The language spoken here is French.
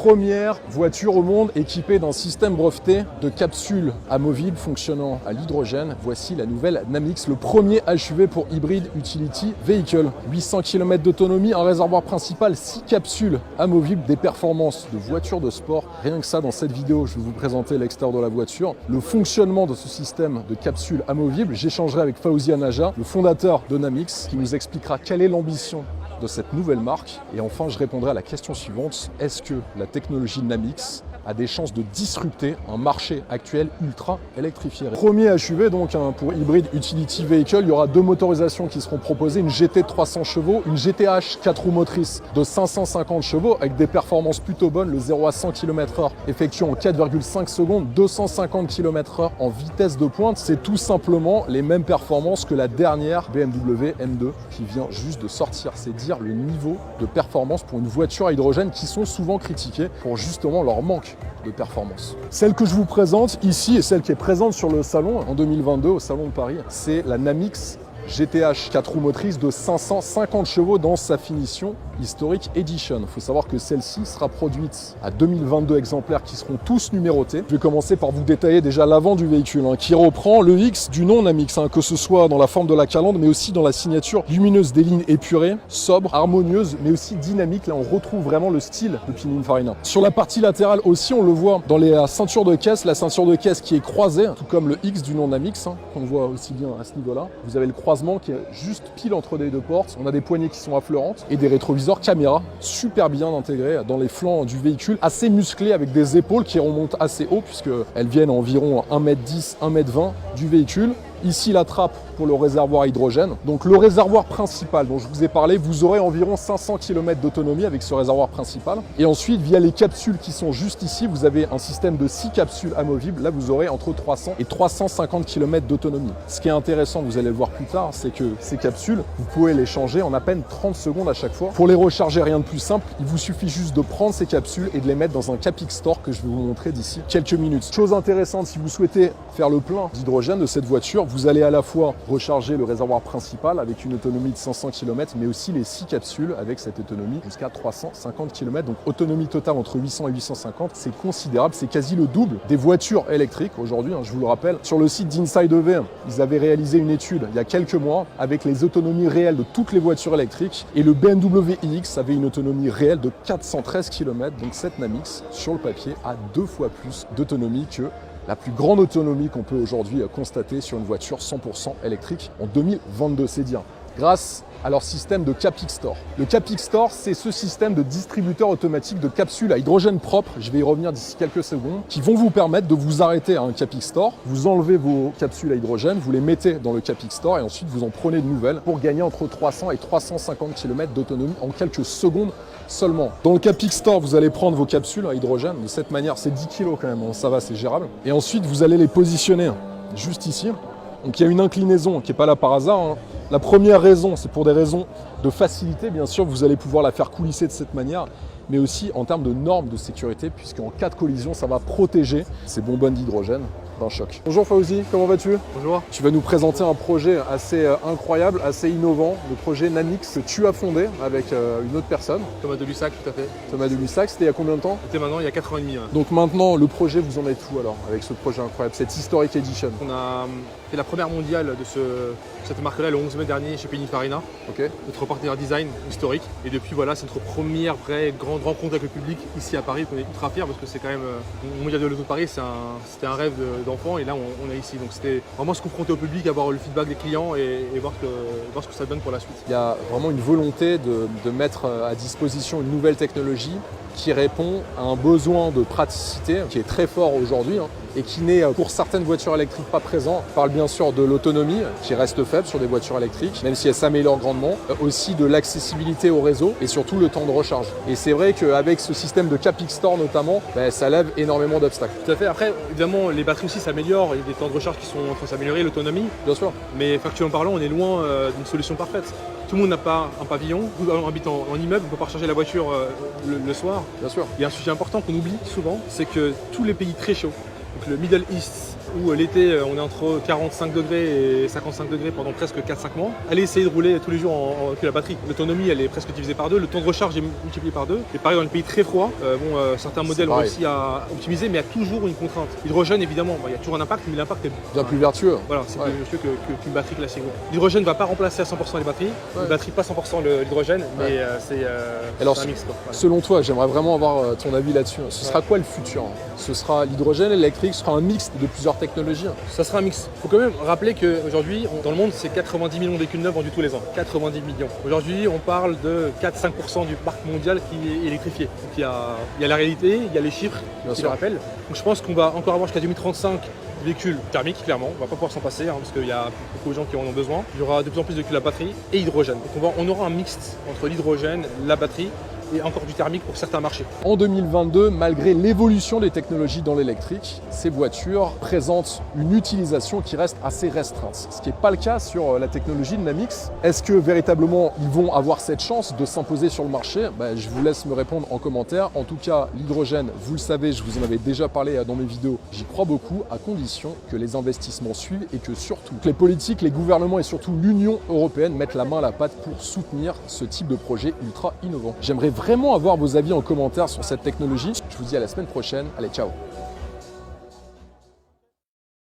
première voiture au monde équipée d'un système breveté de capsules amovibles fonctionnant à l'hydrogène. Voici la nouvelle Namix, le premier HUV pour Hybrid Utility Vehicle. 800 km d'autonomie, un réservoir principal, 6 capsules amovibles, des performances de voiture de sport. Rien que ça, dans cette vidéo, je vais vous présenter l'extérieur de la voiture, le fonctionnement de ce système de capsules amovibles. J'échangerai avec Fawzi Anaja, le fondateur de Namix, qui nous expliquera quelle est l'ambition de cette nouvelle marque. Et enfin, je répondrai à la question suivante: est-ce que la technologie Namix a des chances de disrupter un marché actuel ultra électrifié? Premier HUV donc pour Hybrid Utility Vehicle, il y aura deux motorisations qui seront proposées, une GT de 300 chevaux, une GTH 4 roues motrices de 550 chevaux avec des performances plutôt bonnes, le 0 à 100 km/h effectué en 4,5 secondes, 250 km/h en vitesse de pointe. C'est tout simplement les mêmes performances que la dernière BMW M2 qui vient juste de sortir. C'est dire le niveau de performance pour une voiture à hydrogène qui sont souvent critiquées pour justement leur manque de performance. Celle que je vous présente ici et celle qui est présente sur le salon en 2022 au Salon de Paris, c'est la Namix GTH 4 roues motrices de 550 chevaux dans sa finition Historic Edition. Il faut savoir que celle-ci sera produite à 2022 exemplaires qui seront tous numérotés. Je vais commencer par vous détailler déjà l'avant du véhicule qui reprend le X du nom Namix, que ce soit dans la forme de la calandre mais aussi dans la signature lumineuse, des lignes épurées, sobres, harmonieuses mais aussi dynamiques. Là on retrouve vraiment le style de Pininfarina. Sur la partie latérale aussi on le voit dans les ceintures de caisse, la ceinture de caisse qui est croisée, tout comme le X du nom Namix, qu'on voit aussi bien à ce niveau-là. Vous avez le croisement qui est juste pile entre les deux portes. On a des poignées qui sont affleurantes et des rétroviseurs caméra super bien intégrés dans les flancs du véhicule, assez musclés avec des épaules qui remontent assez haut puisqu'elles viennent environ 1m10, 1m20 du véhicule. Ici la trappe pour le réservoir à hydrogène. Donc le réservoir principal dont je vous ai parlé, vous aurez environ 500 km d'autonomie avec ce réservoir principal. Et ensuite, via les capsules qui sont juste ici, vous avez un système de 6 capsules amovibles. Là, vous aurez entre 300 et 350 km d'autonomie. Ce qui est intéressant, vous allez le voir plus tard, c'est que ces capsules, vous pouvez les changer en à peine 30 secondes à chaque fois. Pour les recharger, rien de plus simple, il vous suffit juste de prendre ces capsules et de les mettre dans un Capix Store que je vais vous montrer d'ici quelques minutes. Chose intéressante, si vous souhaitez faire le plein d'hydrogène de cette voiture, vous allez à la fois recharger le réservoir principal avec une autonomie de 500 km, mais aussi les 6 capsules avec cette autonomie jusqu'à 350 km. Donc autonomie totale entre 800 et 850, c'est considérable, c'est quasi le double des voitures électriques aujourd'hui, je vous le rappelle. Sur le site d'Inside EV, ils avaient réalisé une étude il y a quelques mois avec les autonomies réelles de toutes les voitures électriques et le BMW iX avait une autonomie réelle de 413 km. Donc cette Namix, sur le papier, a 2 fois plus d'autonomie que la plus grande autonomie qu'on peut aujourd'hui constater sur une voiture 100% électrique en 2022, c'est dire. Grâce à leur système de Capix Store. Le Capix Store, c'est ce système de distributeur automatique de capsules à hydrogène propre, je vais y revenir d'ici quelques secondes, qui vont vous permettre de vous arrêter à un Capix Store, vous enlevez vos capsules à hydrogène, vous les mettez dans le Capix Store et ensuite vous en prenez de nouvelles pour gagner entre 300 et 350 km d'autonomie en quelques secondes seulement. Dans le Capix Store, vous allez prendre vos capsules à hydrogène, de cette manière, c'est 10 kg quand même, ça va, c'est gérable. Et ensuite, vous allez les positionner juste ici. Donc il y a une inclinaison qui n'est pas là par hasard. La première raison, c'est pour des raisons de facilité, bien sûr, vous allez pouvoir la faire coulisser de cette manière, mais aussi en termes de normes de sécurité, puisqu'en cas de collision, ça va protéger ces bonbonnes d'hydrogène d'un choc. Bonjour Fawzi, comment vas-tu? Bonjour. Tu vas nous présenter un projet assez incroyable, assez innovant, le projet Namix que tu as fondé avec une autre personne. Thomas Delussac, tout à fait. Thomas Delussac, c'était il y a combien de temps? C'était maintenant il y a 4 ans et demi. Ouais. Donc maintenant, le projet, vous en êtes où alors, avec ce projet incroyable, cette Historic Edition? On a fait la première mondiale de cette marque-là le 11 mai dernier chez Pininfarina. Ok. Notre partenaire design historique. Et depuis, voilà, c'est notre première vraie grande rencontre avec le public ici à Paris. On est ultra fiers parce que c'est quand même le mondial de l'auto de Paris, c'était un rêve d'enfant et là on est ici. Donc c'était vraiment se confronter au public, avoir le feedback des clients et voir ce que ça donne pour la suite. Il y a vraiment une volonté de mettre à disposition une nouvelle technologie qui répond à un besoin de praticité qui est très fort aujourd'hui et qui n'est pour certaines voitures électriques pas présent. On parle bien sûr de l'autonomie qui reste faible sur des voitures électriques, même si elle s'améliore grandement, aussi de l'accessibilité au réseau et surtout le temps de recharge. Et c'est vrai qu'avec ce système de Capix Store notamment, ça lève énormément d'obstacles. Tout à fait. Après, évidemment, les batteries aussi s'améliorent, il y a des temps de recharge qui sont en train de s'améliorer, l'autonomie. Bien sûr. Mais factuellement parlant, on est loin d'une solution parfaite. Tout le monde n'a pas un pavillon, on habite en immeuble, on ne peut pas recharger la voiture le soir. Bien sûr. Il y a un sujet important qu'on oublie souvent, c'est que tous les pays très chauds, donc le Middle East, où l'été on est entre 45 degrés et 55 degrés pendant presque 4-5 mois. Allez essayer de rouler tous les jours avec la batterie. L'autonomie elle est presque divisée par 2, le temps de recharge est multiplié par 2. Et pareil dans les pays très froids, certains modèles ont réussi à optimiser, mais il y a toujours une contrainte. L'hydrogène évidemment, il y a toujours un impact, mais l'impact est bien plus vertueux. Voilà, c'est plus vertueux qu'une batterie classique. L'hydrogène ne va pas remplacer à 100% les batteries, une batterie pas 100% l'hydrogène, mais c'est un mix. Selon toi, j'aimerais vraiment avoir ton avis là-dessus. Ce sera quoi le futur? Ce sera l'hydrogène électrique, ce sera un mix de plusieurs technologies? Ça sera un mix. Il faut quand même rappeler qu'aujourd'hui, dans le monde, c'est 90 millions de véhicules neufs vendus tous les ans. 90 millions. Aujourd'hui, on parle de 4-5% du parc mondial qui est électrifié. Donc il y a la réalité, il y a les chiffres qui le rappellent. Donc je pense qu'on va encore avoir jusqu'à 2035 véhicules thermiques, clairement. On va pas pouvoir s'en passer parce qu'il y a beaucoup de gens qui en ont besoin. Il y aura de plus en plus de véhicules à batterie et hydrogène. Donc on aura un mix entre l'hydrogène, la batterie et encore du thermique pour certains marchés. En 2022, malgré l'évolution des technologies dans l'électrique, ces voitures présentent une utilisation qui reste assez restreinte, ce qui n'est pas le cas sur la technologie de Namix. Est-ce que véritablement ils vont avoir cette chance de s'imposer sur le marché? Je vous laisse me répondre en commentaire. En tout cas, l'hydrogène, vous le savez, je vous en avais déjà parlé dans mes vidéos, j'y crois beaucoup, à condition que les investissements suivent et que surtout que les politiques, les gouvernements et surtout l'Union européenne mettent la main à la pâte pour soutenir ce type de projet ultra innovant. J'aimerais vraiment avoir vos avis en commentaire sur cette technologie. Je vous dis à la semaine prochaine. Allez, ciao!